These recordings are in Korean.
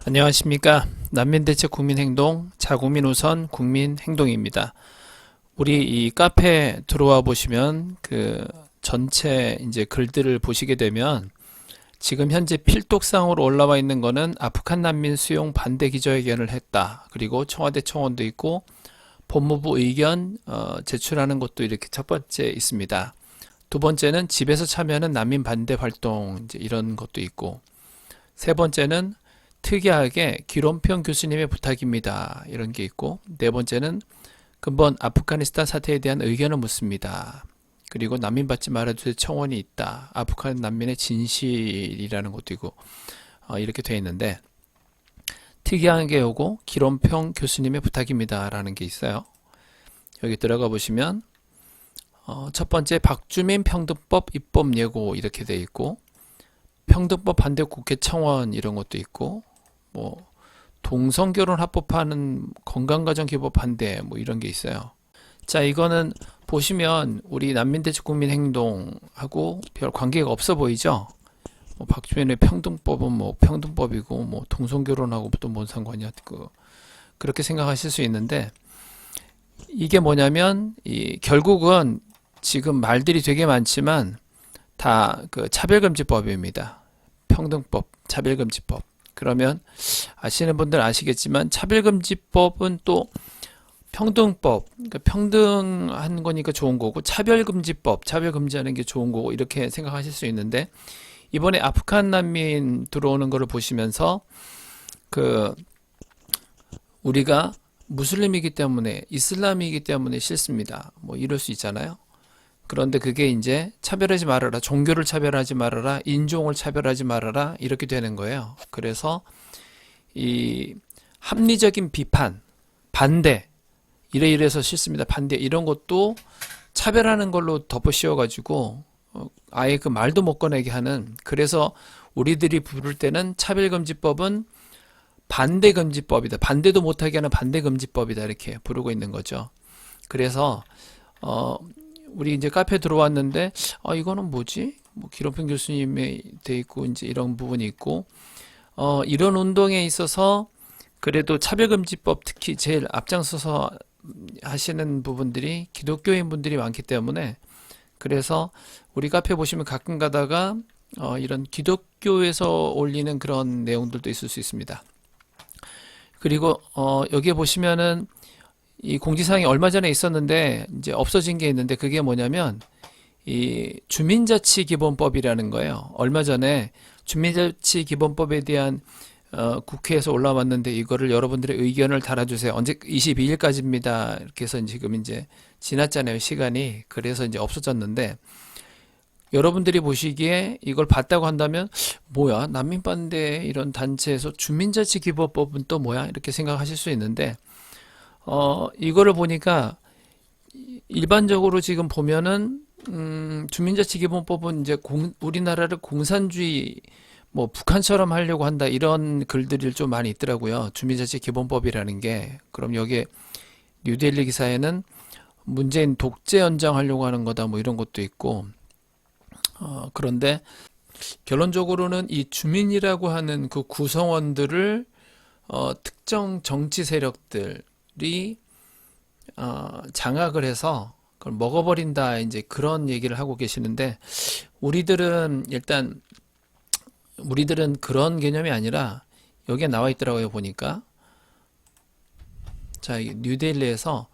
안녕하십니까. 난민대책 국민행동 자국민 우선 국민행동입니다. 우리 이 카페 들어와 보시면 그 전체 이제 글들을 보시게 되면 지금 현재 필독상으로 올라와 있는 거는 아프간 난민 수용 반대 기자회견을 했다. 그리고 청와대 청원도 있고 법무부 의견 제출하는 것도 이렇게 첫 번째 있습니다. 두 번째는 집에서 참여하는 난민 반대 활동 이제 이런 것도 있고, 세 번째는 특이하게 기론평 교수님의 부탁입니다. 이런 게 있고, 네 번째는 근본 아프가니스탄 사태에 대한 의견을 묻습니다. 그리고 난민 받지 말아주세요 청원이 있다. 아프간 난민의 진실이라는 것도 있고, 이렇게 되어 있는데, 특이한 게 요거 기론평 교수님의 부탁입니다. 라는 게 있어요. 여기 들어가 보시면 첫 번째 박주민 평등법 입법 예고 이렇게 되어 있고, 평등법 반대 국회 청원 이런 것도 있고, 뭐 동성결혼 합법화하는 건강가정 기법 반대 뭐 이런 게 있어요. 자, 이거는 보시면 우리 난민대책 국민행동하고 별 관계가 없어 보이죠? 뭐 박주민의 평등법은 뭐 평등법이고 뭐 동성결혼하고 또 뭔 상관이야? 그렇게 생각하실 수 있는데, 이게 뭐냐면 결국은 지금 말들이 되게 많지만 다 그 차별금지법입니다. 평등법, 차별금지법. 그러면 아시는 분들 아시겠지만 차별금지법은 또 평등법, 그러니까 평등한 거니까 좋은 거고, 차별금지법, 차별금지하는 게 좋은 거고, 이렇게 생각하실 수 있는데, 이번에 아프간 난민 들어오는 거를 보시면서 그 우리가 무슬림이기 때문에, 이슬람이기 때문에 싫습니다. 뭐 이럴 수 있잖아요. 그런데 그게 이제 차별하지 말아라, 종교를 차별하지 말아라, 인종을 차별하지 말아라, 이렇게 되는 거예요. 그래서 이 합리적인 비판, 반대, 이래서 싫습니다, 반대, 이런 것도 차별하는 걸로 덮어 씌워가지고 아예 그 말도 못 꺼내게 하는, 그래서 우리들이 부를 때는 차별금지법은 반대금지법이다, 반대도 못하게 하는 반대금지법이다, 이렇게 부르고 있는 거죠. 그래서 우리 이제 카페 들어왔는데, 이거는 뭐지? 뭐 기론평 교수님이 돼 있고 이제 이런 부분이 있고, 이런 운동에 있어서 그래도 차별금지법 특히 제일 앞장서서 하시는 부분들이 기독교인 분들이 많기 때문에, 그래서 우리 카페 보시면 가끔 가다가 이런 기독교에서 올리는 그런 내용들도 있을 수 있습니다. 그리고 여기에 보시면은 이 공지사항이 얼마 전에 있었는데 이제 없어진 게 있는데, 그게 뭐냐면 이 주민자치기본법이라는 거예요. 얼마 전에 주민자치기본법에 대한 국회에서 올라왔는데, 이거를 여러분들의 의견을 달아주세요. 언제 22일까지입니다. 이렇게 해서 지금 이제 지났잖아요, 시간이. 그래서 이제 없어졌는데, 여러분들이 보시기에 이걸 봤다고 한다면 뭐야, 난민반대 이런 단체에서 주민자치기본법은 또 뭐야, 이렇게 생각하실 수 있는데, 이거를 보니까 일반적으로 지금 보면은 주민자치기본법은 이제 우리나라를 공산주의 뭐 북한처럼 하려고 한다, 이런 글들이 좀 많이 있더라고요. 주민자치기본법이라는 게. 그럼 여기에 뉴델리 기사에는 문재인 독재 연장하려고 하는 거다, 뭐 이런 것도 있고. 그런데 결론적으로는 이 주민이라고 하는 그 구성원들을 특정 정치 세력들이 장악을 해서 그걸 먹어버린다, 이제 그런 얘기를 하고 계시는데, 우리들은 일단 우리들은 그런 개념이 아니라, 여기에 나와 있더라고요, 보니까. 자, 뉴델리에서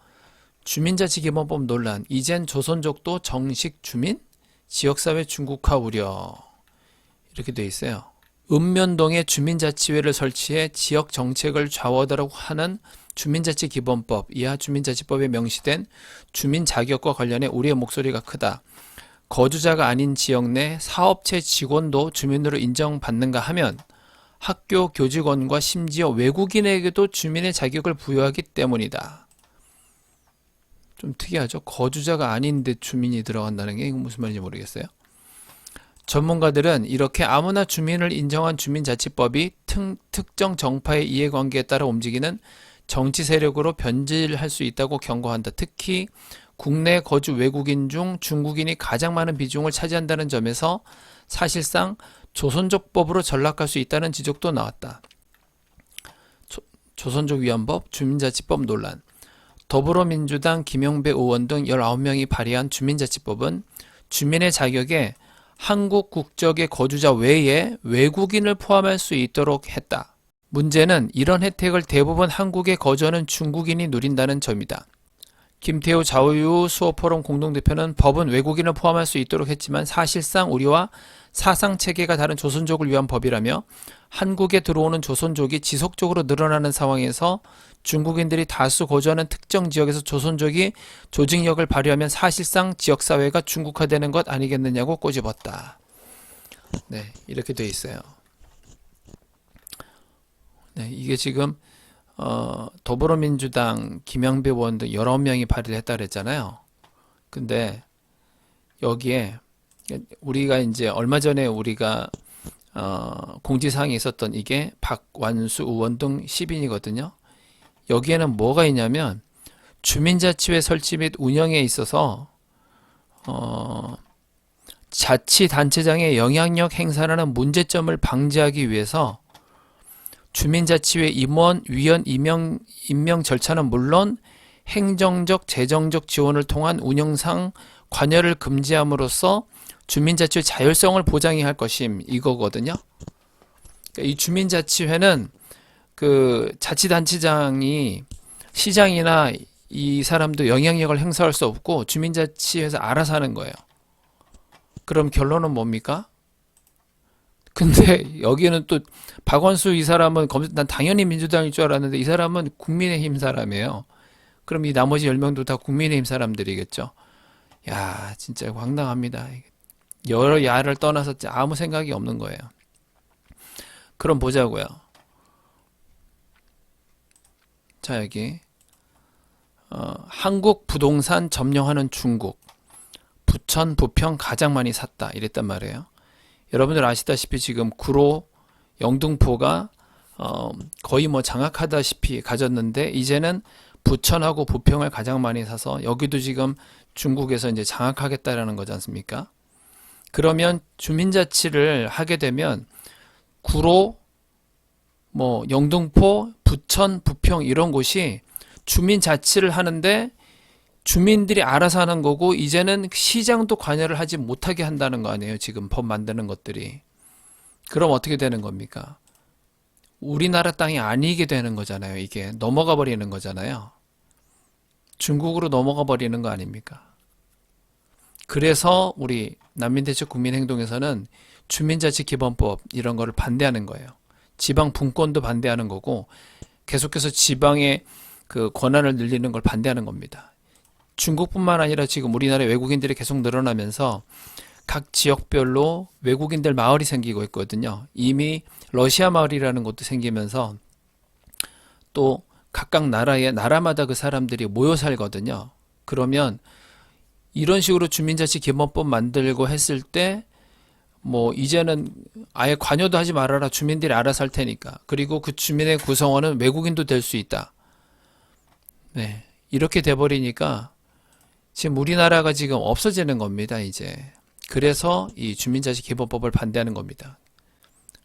주민자치기본법 논란, 이젠 조선족도 정식 주민? 지역사회 중국화 우려, 이렇게 돼 있어요. 읍면동에 주민자치회를 설치해 지역 정책을 좌우하도록 하는 주민자치기본법 이하 주민자치법에 명시된 주민 자격과 관련해 우리의 목소리가 크다. 거주자가 아닌 지역 내 사업체 직원도 주민으로 인정받는가 하면 학교 교직원과 심지어 외국인에게도 주민의 자격을 부여하기 때문이다. 좀 특이하죠? 거주자가 아닌데 주민이 들어간다는 게 이건 무슨 말인지 모르겠어요. 전문가들은 이렇게 아무나 주민을 인정한 주민자치법이 특정 정파의 이해관계에 따라 움직이는 정치 세력으로 변질할 수 있다고 경고한다. 특히 국내 거주 외국인 중 중국인이 가장 많은 비중을 차지한다는 점에서 사실상 조선족법으로 전락할 수 있다는 지적도 나왔다. 조선족 위헌법, 주민자치법 논란. 더불어민주당 김용배 의원 등 19명이 발의한 주민자치법은 주민의 자격에 한국 국적의 거주자 외에 외국인을 포함할 수 있도록 했다. 문제는 이런 혜택을 대부분 한국에 거주하는 중국인이 누린다는 점이다. 김태우 자유 수호포럼 공동대표는 법은 외국인을 포함할 수 있도록 했지만 사실상 우리와 사상체계가 다른 조선족을 위한 법이라며 한국에 들어오는 조선족이 지속적으로 늘어나는 상황에서 중국인들이 다수 거주하는 특정 지역에서 조선족이 조직력을 발휘하면 사실상 지역사회가 중국화되는 것 아니겠느냐고 꼬집었다. 네, 이렇게 돼 있어요. 네, 이게 지금 더불어민주당 김영배 의원 등 19명이 발의를 했다 그랬잖아요. 근데 여기에 우리가 이제 얼마 전에 우리가 공지사항에 있었던 이게 박완수 의원 등 10인이거든요. 여기에는 뭐가 있냐면 주민자치회 설치 및 운영에 있어서 자치단체장의 영향력 행사라는 문제점을 방지하기 위해서 주민자치회 임원, 위원 임명 절차는 물론 행정적, 재정적 지원을 통한 운영상 관여를 금지함으로써 주민자치회 자율성을 보장해야 할 것임 이거거든요. 그러니까 이 주민자치회는 그 자치단체장이 시장이나 이 사람도 영향력을 행사할 수 없고 주민자치회에서 알아서 하는 거예요. 그럼 결론은 뭡니까? 근데 여기는 또 박원수 이 사람은 난 당연히 민주당일 줄 알았는데 이 사람은 국민의힘 사람이에요. 그럼 이 나머지 10명도 다 국민의힘 사람들이겠죠. 야, 진짜 황당합니다. 여러 야를 떠나서 아무 생각이 없는 거예요. 그럼 보자고요. 자, 여기 한국 부동산 점령하는 중국, 부천, 부평 가장 많이 샀다 이랬단 말이에요. 여러분들 아시다시피 지금 구로, 영등포가 거의 뭐 장악하다시피 가졌는데 이제는 부천하고 부평을 가장 많이 사서 여기도 지금 중국에서 이제 장악하겠다라는 거지 않습니까? 그러면 주민자치를 하게 되면 구로, 뭐 영등포, 부천, 부평 이런 곳이 주민자치를 하는데 주민들이 알아서 하는 거고 이제는 시장도 관여를 하지 못하게 한다는 거 아니에요. 지금 법 만드는 것들이. 그럼 어떻게 되는 겁니까? 우리나라 땅이 아니게 되는 거잖아요. 이게 넘어가 버리는 거잖아요. 중국으로 넘어가 버리는 거 아닙니까? 그래서 우리 난민대책 국민행동에서는 주민자치기본법 이런 거를 반대하는 거예요. 지방 분권도 반대하는 거고 계속해서 지방의 그 권한을 늘리는 걸 반대하는 겁니다. 중국뿐만 아니라 지금 우리나라에 외국인들이 계속 늘어나면서 각 지역별로 외국인들 마을이 생기고 있거든요. 이미 러시아 마을이라는 것도 생기면서 또 각각 나라마다 그 사람들이 모여 살거든요. 그러면 이런 식으로 주민자치 기본법 만들고 했을 때 뭐 이제는 아예 관여도 하지 말아라. 주민들이 알아서 할 테니까. 그리고 그 주민의 구성원은 외국인도 될 수 있다. 네, 이렇게 돼버리니까 지금 우리나라가 지금 없어지는 겁니다. 이제. 그래서 이 주민자치 기본법을 반대하는 겁니다.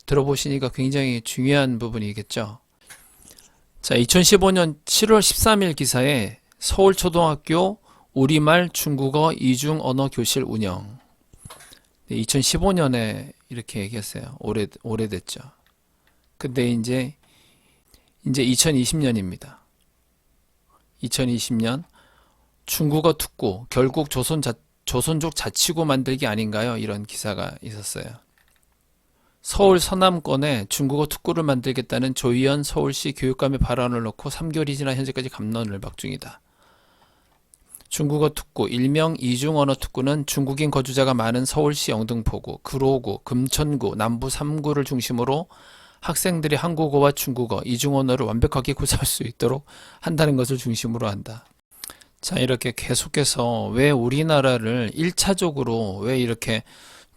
들어보시니까 굉장히 중요한 부분이겠죠. 자, 2015년 7월 13일 기사에 서울초등학교 우리말 중국어 이중 언어 교실 운영. 2015년에 이렇게 얘기했어요. 오래됐죠. 근데 이제 2020년입니다. 2020년 중국어 특구 결국 조선족 자치구 만들기 아닌가요? 이런 기사가 있었어요. 서울 서남권에 중국어 특구를 만들겠다는 조희연 서울시 교육감의 발언을 놓고 3개월이 지나 현재까지 갑론을 박 중이다. 중국어 특구, 일명 이중언어 특구는 중국인 거주자가 많은 서울시 영등포구, 구로구, 금천구, 남부 3구를 중심으로 학생들이 한국어와 중국어, 이중언어를 완벽하게 구사할 수 있도록 한다는 것을 중심으로 한다. 자, 이렇게 계속해서 왜 우리나라를 1차적으로 왜 이렇게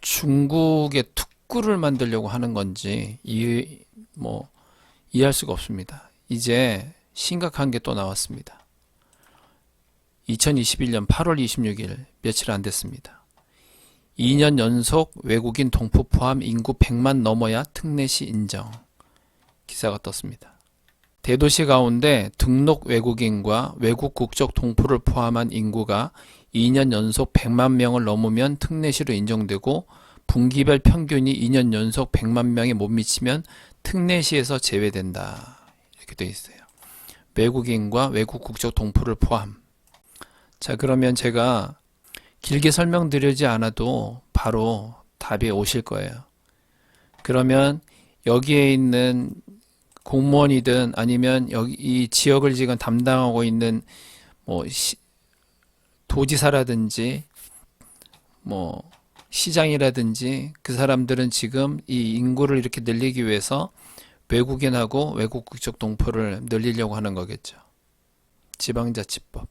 중국의 특구를 만들려고 하는 건지 이해할 수가 없습니다. 이제 심각한 게 또 나왔습니다. 2021년 8월 26일 며칠 안 됐습니다. 2년 연속 외국인 동포 포함 인구 100만 넘어야 특례시 인정. 기사가 떴습니다. 대도시 가운데 등록 외국인과 외국 국적 동포를 포함한 인구가 2년 연속 100만 명을 넘으면 특례시로 인정되고 분기별 평균이 2년 연속 100만 명에 못 미치면 특례시에서 제외된다. 이렇게 되어 있어요. 외국인과 외국 국적 동포를 포함. 자, 그러면 제가 길게 설명드리지 않아도 바로 답이 오실 거예요. 그러면 여기에 있는 공무원이든 아니면 여기 이 지역을 지금 담당하고 있는 뭐 도지사라든지 뭐 시장이라든지 그 사람들은 지금 이 인구를 이렇게 늘리기 위해서 외국인하고 외국 국적 동포를 늘리려고 하는 거겠죠. 지방자치법.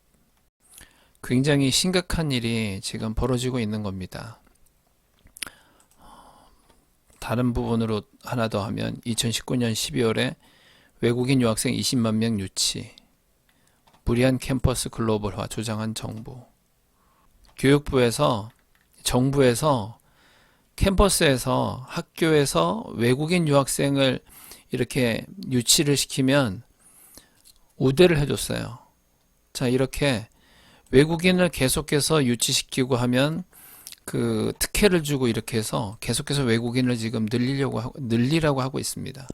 굉장히 심각한 일이 지금 벌어지고 있는 겁니다. 다른 부분으로 하나 더 하면 2019년 12월에 외국인 유학생 20만 명 유치, 무리한 캠퍼스 글로벌화 조장한 정부. 교육부에서 정부에서 캠퍼스에서 학교에서 외국인 유학생을 이렇게 유치를 시키면 우대를 해줬어요. 자, 이렇게 외국인을 계속해서 유치시키고 하면 그 특혜를 주고 이렇게 해서 계속해서 외국인을 지금 늘리라고 하고 있습니다.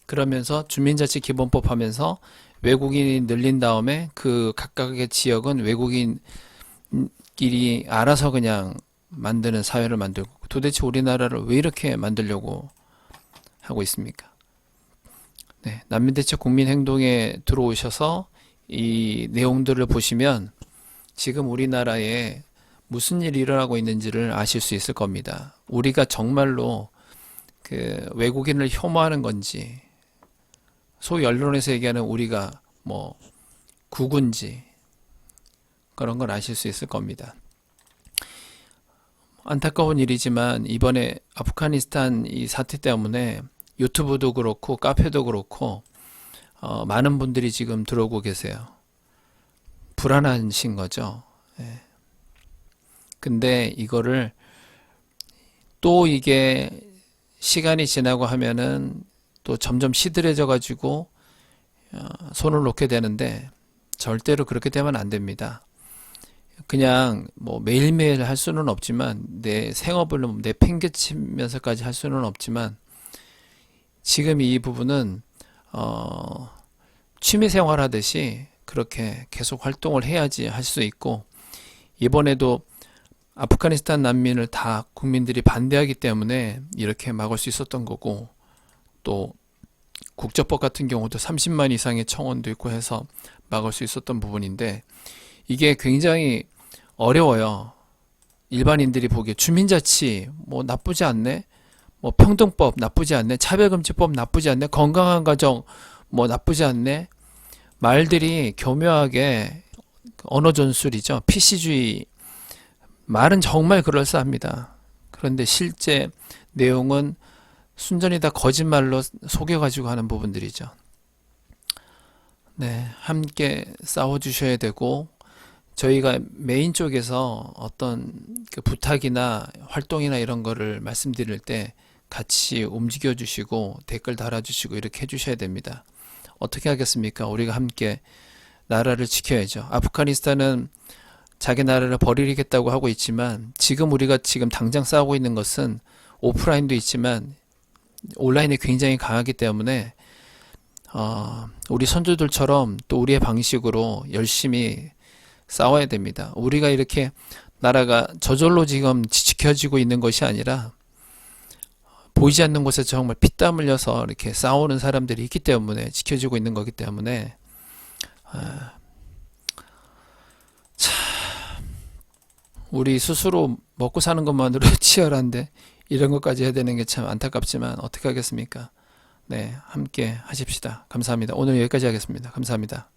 그러면서 주민자치기본법 하면서 외국인이 늘린 다음에 그 각각의 지역은 외국인끼리 알아서 그냥 만드는 사회를 만들고, 도대체 우리나라를 왜 이렇게 만들려고 하고 있습니까? 네, 난민대책 국민행동에 들어오셔서 이 내용들을 보시면 지금 우리나라에 무슨 일이 일어나고 있는지를 아실 수 있을 겁니다. 우리가 정말로 그 외국인을 혐오하는 건지, 소위 언론에서 얘기하는 우리가 뭐 국군지, 그런 걸 아실 수 있을 겁니다. 안타까운 일이지만 이번에 아프가니스탄 이 사태 때문에 유튜브도 그렇고 카페도 그렇고 많은 분들이 지금 들어오고 계세요. 불안하신 거죠. 예. 근데 이거를 또 이게 시간이 지나고 하면은 또 점점 시들해져 가지고 손을 놓게 되는데 절대로 그렇게 되면 안 됩니다. 그냥 뭐 매일매일 할 수는 없지만 내 생업을 내팽개치면서까지 할 수는 없지만 지금 이 부분은 취미생활 하듯이 그렇게 계속 활동을 해야지 할 수 있고, 이번에도 아프가니스탄 난민을 다 국민들이 반대하기 때문에 이렇게 막을 수 있었던 거고, 또 국적법 같은 경우도 30만 이상의 청원도 있고 해서 막을 수 있었던 부분인데, 이게 굉장히 어려워요. 일반인들이 보기에 주민자치 뭐 나쁘지 않네, 뭐 평등법 나쁘지 않네, 차별금지법 나쁘지 않네, 건강한 가정 뭐 나쁘지 않네, 말들이 교묘하게 언어 전술이죠. PC주의. 말은 정말 그럴싸합니다. 그런데 실제 내용은 순전히 다 거짓말로 속여가지고 하는 부분들이죠. 네, 함께 싸워주셔야 되고, 저희가 메인 쪽에서 어떤 그 부탁이나 활동이나 이런 거를 말씀드릴 때 같이 움직여 주시고 댓글 달아주시고 이렇게 해주셔야 됩니다. 어떻게 하겠습니까? 우리가 함께 나라를 지켜야죠. 아프가니스탄은 자기 나라를 버리겠다고 하고 있지만 지금 우리가 지금 당장 싸우고 있는 것은 오프라인도 있지만 온라인이 굉장히 강하기 때문에 우리 선조들처럼 또 우리의 방식으로 열심히 싸워야 됩니다. 우리가 이렇게 나라가 저절로 지금 지켜지고 있는 것이 아니라 보이지 않는 곳에서 정말 피땀 흘려서 이렇게 싸우는 사람들이 있기 때문에 지켜지고 있는 거기 때문에 우리 스스로 먹고 사는 것만으로 치열한데 이런 것까지 해야 되는 게 참 안타깝지만 어떻게 하겠습니까? 네, 함께 하십시다. 감사합니다. 오늘 여기까지 하겠습니다. 감사합니다.